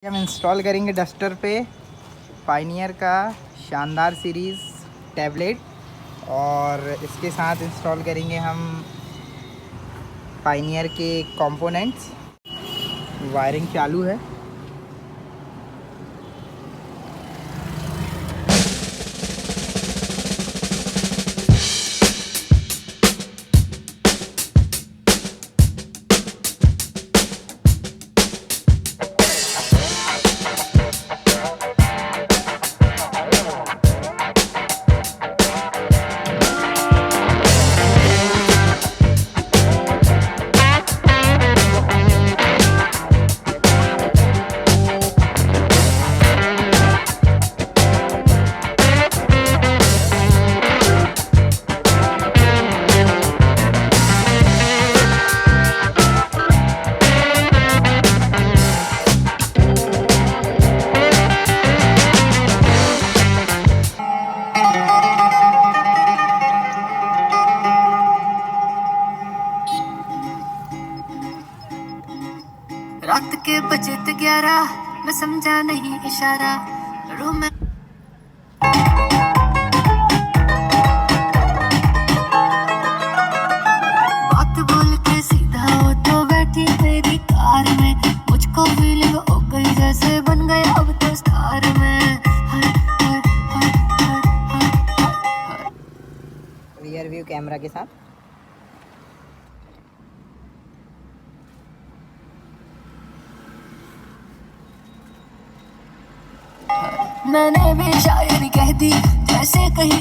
हम इंस्टॉल करेंगे डस्टर पे पायनियर का शानदार सीरीज़ टैबलेट और इसके साथ इंस्टॉल करेंगे हम पायनियर के कंपोनेंट्स। वायरिंग चालू है। रात के बजे 11 मैं समझा नहीं इशारा रो मैं बात बोल के सीधा हो तो बैठी मेरी कार में मुझको फीलिंग हो गई जैसे बन गया अब तो स्टार में रियर व्यू कैमरा के साथ मैंने भी शायरी कह दी जैसे कहीं